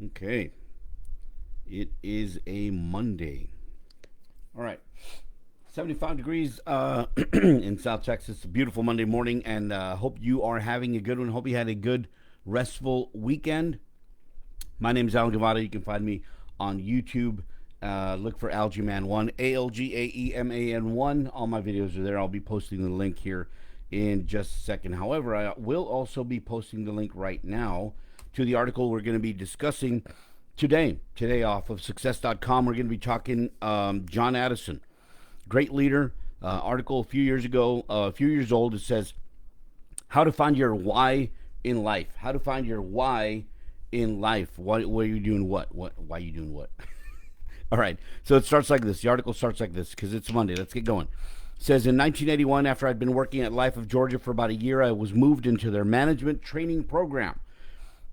Okay. It is a Monday. All right. 75 degrees in South Texas. A beautiful Monday morning, and hope you are having a good one. Hope you had a good, restful weekend. My name is Alan Gavada. You can find me on YouTube. Look for AlgaeMan1, ALGAEMAN1. All my videos are there. I'll be posting the link here in just a second. However, I will also be posting the link right now to the article we're going to be discussing today. Today, off of success.com, we're going to be talking John Addison, great leader. Article a few years ago, a few years old. It says, how to find your why in life. How to find your why in life. Why are you doing what? Why are you doing what? All right. So it starts like this. The article starts like this because it's Monday. Let's get going. It says, in 1981, after I'd been working at Life of Georgia for about a year, I was moved into their management training program.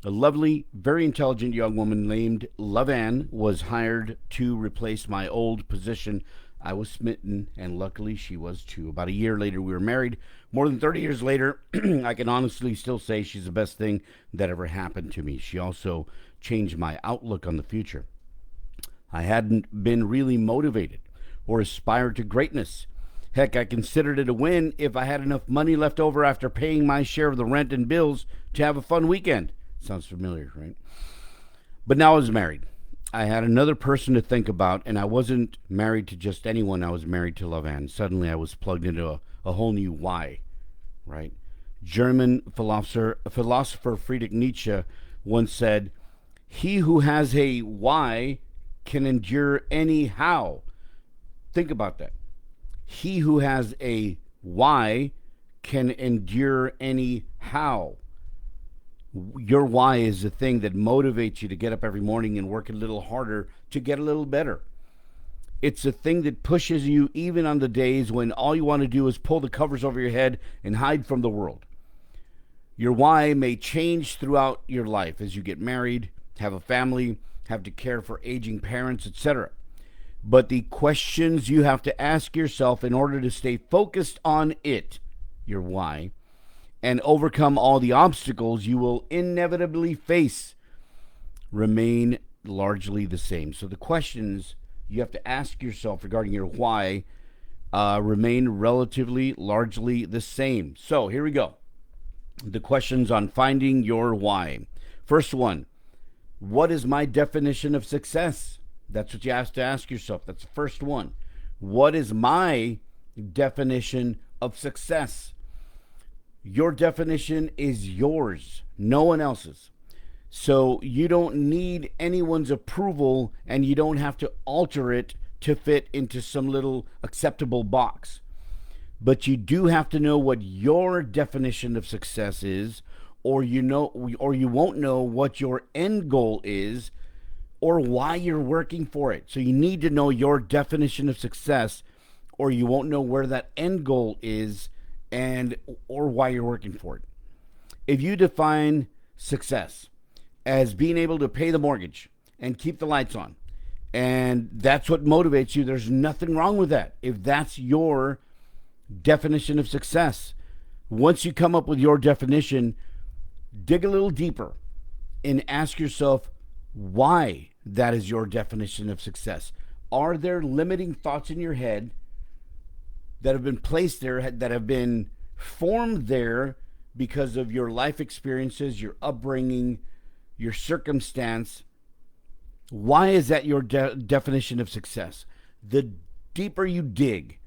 A lovely, very intelligent young woman named Lavan was hired to replace my old position. I was smitten, and luckily she was too. About a year later, we were married. More than 30 years later, I can honestly still say she's the best thing that ever happened to me. She also changed my outlook on the future. I hadn't been really motivated or aspired to greatness. Heck, I considered it a win if I had enough money left over after paying my share of the rent and bills to have a fun weekend. Sounds familiar, right? But now I was married. I had another person to think about, and I wasn't married to just anyone. I was married to Lavan. Suddenly I was plugged into a whole new why, right? German philosopher Friedrich Nietzsche once said, he who has a why can endure any how. Think about that. He who has a why can endure any how. Your why is the thing that motivates you to get up every morning and work a little harder to get a little better. It's the thing that pushes you even on the days when all you want to do is pull the covers over your head and hide from the world. Your why may change throughout your life as you get married, have a family, have to care for aging parents, etc. But the questions you have to ask yourself in order to stay focused on it, your why, and overcome all the obstacles you will inevitably face remain largely the same. So the questions you have to ask yourself regarding your why remain relatively largely the same. So here we go. The questions on finding your why. First one, what is my definition of success? That's what you have to ask yourself. That's the first one. What is my definition of success? Your definition is yours, no one else's. So you don't need anyone's approval, and you don't have to alter it to fit into some little acceptable box. But you do have to know what your definition of success is, or you won't know what your end goal is or why you're working for it. So you need to know your definition of success, or you won't know where that end goal is and or why you're working for it. If you define success as being able to pay the mortgage and keep the lights on, and that's what motivates you, there's nothing wrong with that. If that's your definition of success, once you come up with your definition, dig a little deeper and ask yourself why that is your definition of success. Are there limiting thoughts in your head that have been placed there, that have been formed there because of your life experiences, your upbringing, your circumstance? Why is that your definition of success? The deeper you dig,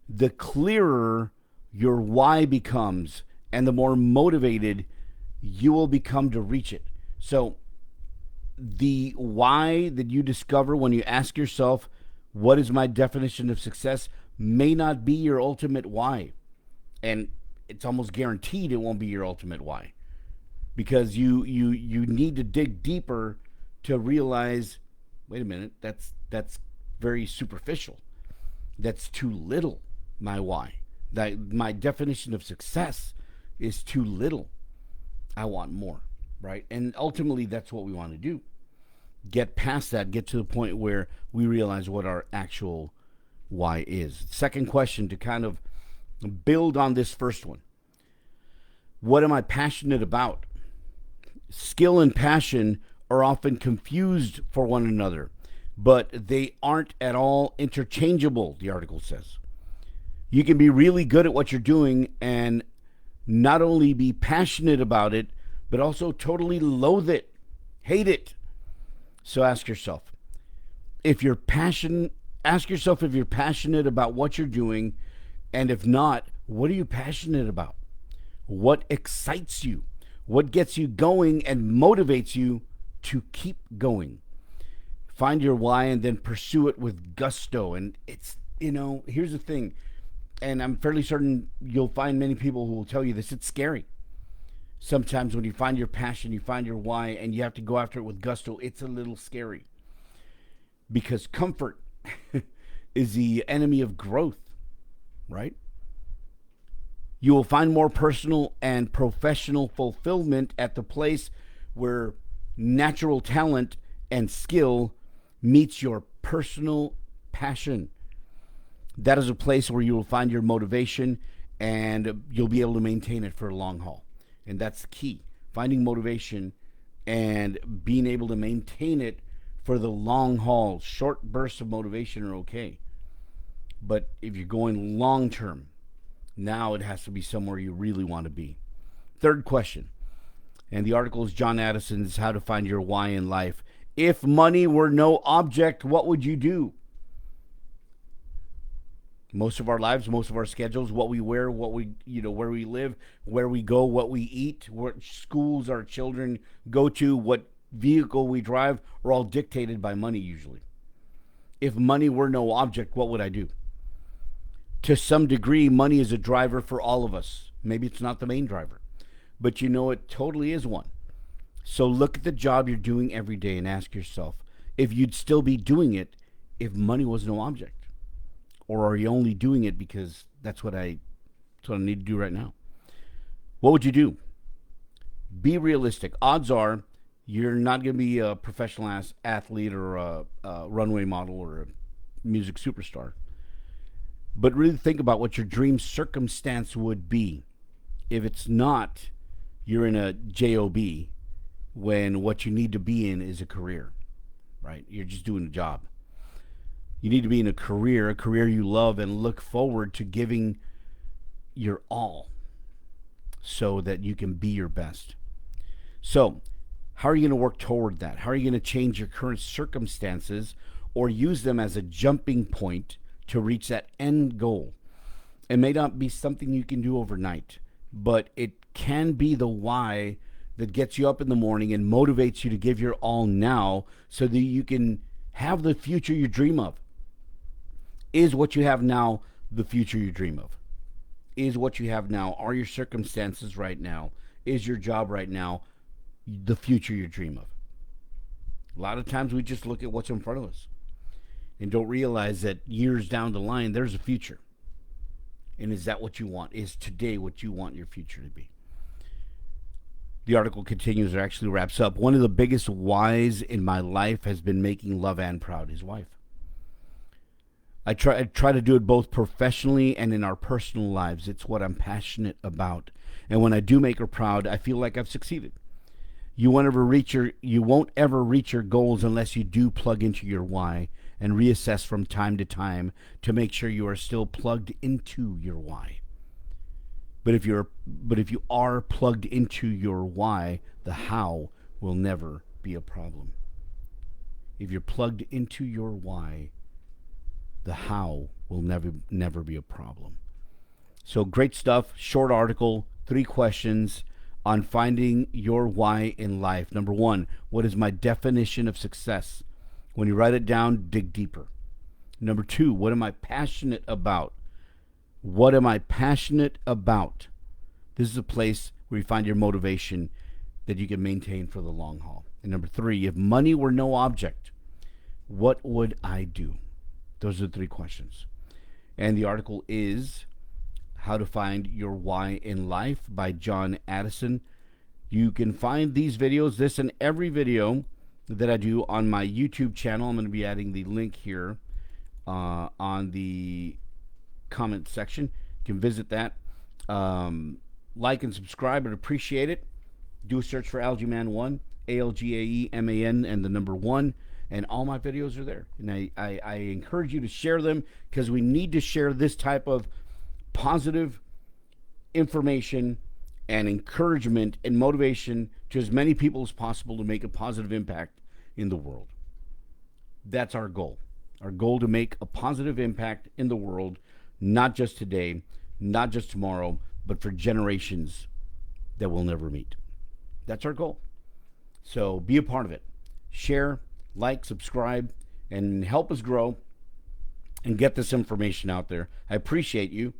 the clearer your why becomes, and the more motivated you will become to reach it. So the why that you discover when you ask yourself, what is my definition of success, may not be your ultimate why. And it's almost guaranteed it won't be your ultimate why, because you need to dig deeper to realize, wait a minute, that's very superficial. That's too little. My why, that my definition of success is too little. I want more, right? And ultimately, that's what we want to do. Get past that, get to the point where we realize what our actual why is. Second question, to kind of build on this first one. What am I passionate about? Skill and passion are often confused for one another, but they aren't at all interchangeable, the article says. You can be really good at what you're doing and not only be passionate about it, but also totally loathe it, hate it. So ask yourself if you're passionate about what you're doing, and if not, what are you passionate about? What excites you? What gets you going and motivates you to keep going? Find your why and then pursue it with gusto. And here's the thing, and I'm fairly certain you'll find many people who will tell you this, it's scary. Sometimes when you find your passion, you find your why, and you have to go after it with gusto, it's a little scary. Because comfort is the enemy of growth, right? You will find more personal and professional fulfillment at the place where natural talent and skill meets your personal passion. That is a place where you will find your motivation, and you'll be able to maintain it for a long haul. And that's the key. Finding motivation and being able to maintain it for the long haul. Short bursts of motivation are okay. But if you're going long term, now it has to be somewhere you really want to be. Third question, and the article is John Addison's How to Find Your Why in Life. If money were no object, what would you do? Most of our lives, most of our schedules, what we wear, what we, where we live, where we go, what we eat, what schools our children go to, what vehicle we drive, are all dictated by money usually. If money were no object, what would I do? To some degree, money is a driver for all of us. Maybe it's not the main driver, but it totally is one. So look at the job you're doing every day and ask yourself if you'd still be doing it if money was no object. Or are you only doing it because that's what I need to do right now? What would you do? Be realistic. Odds are you're not going to be a professional athlete or a runway model or a music superstar. But really think about what your dream circumstance would be. If it's not, you're in a job when what you need to be in is a career, right? You're just doing a job. You need to be in a career you love and look forward to giving your all so that you can be your best. So, how are you going to work toward that? How are you going to change your current circumstances or use them as a jumping point to reach that end goal? It may not be something you can do overnight, but it can be the why that gets you up in the morning and motivates you to give your all now so that you can have the future you dream of. Is what you have now the future you dream of? Is what you have now, are your circumstances right now, is your job right now the future you dream of? A lot of times we just look at what's in front of us and don't realize that years down the line, there's a future. And is that what you want? Is today what you want your future to be? The article continues, or actually wraps up. One of the biggest whys in my life has been making Love Ann proud, his wife. I try to do it both professionally and in our personal lives. It's what I'm passionate about. And when I do make her proud, I feel like I've succeeded. You won't ever reach your goals unless you do plug into your why and reassess from time to time to make sure you are still plugged into your why. But if you are plugged into your why, the how will never be a problem. If you're plugged into your why, the how will never be a problem. So great stuff. Short article, 3 questions on finding your why in life. Number 1, what is my definition of success? When you write it down, dig deeper. Number 2, what am I passionate about? What am I passionate about? This is a place where you find your motivation that you can maintain for the long haul. And number 3, if money were no object, what would I do? Those are the 3 questions. And the article is How to Find Your Why in Life by John Addison. You can find these videos, this and every video that I do on my YouTube channel. I'm going to be adding the link here on the comment section. You can visit that. Like and subscribe. I'd appreciate it. Do a search for Algae Man 1 ALGAEMAN and the number one. And all my videos are there. And I encourage you to share them because we need to share this type of positive information and encouragement and motivation to as many people as possible to make a positive impact in the world. That's our goal. Our goal to make a positive impact in the world, not just today, not just tomorrow, but for generations that we'll never meet. That's our goal. So be a part of it. Share, like, subscribe, and help us grow and get this information out there. I appreciate you.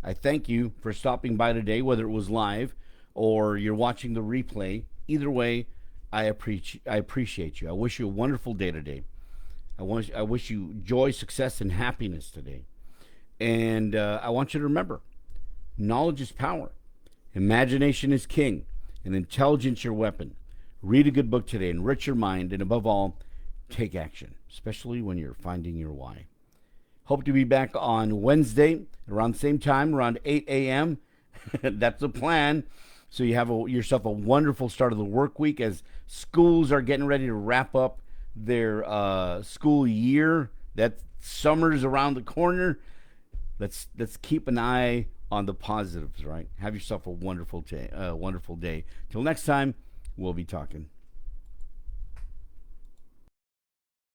I thank you for stopping by today, whether it was live or you're watching the replay. Either way, I appreciate you. I wish you a wonderful day today. I wish you joy, success, and happiness today. And I want you to remember, knowledge is power. Imagination is king. And intelligence your weapon. Read a good book today. Enrich your mind. And above all, take action, especially when you're finding your why. Hope to be back on Wednesday around the same time, around 8 a.m. That's the plan. So you have yourself a wonderful start of the work week as schools are getting ready to wrap up their school year. That summer's around the corner. Let's keep an eye on the positives, right? Have yourself a wonderful day. Till next time, we'll be talking.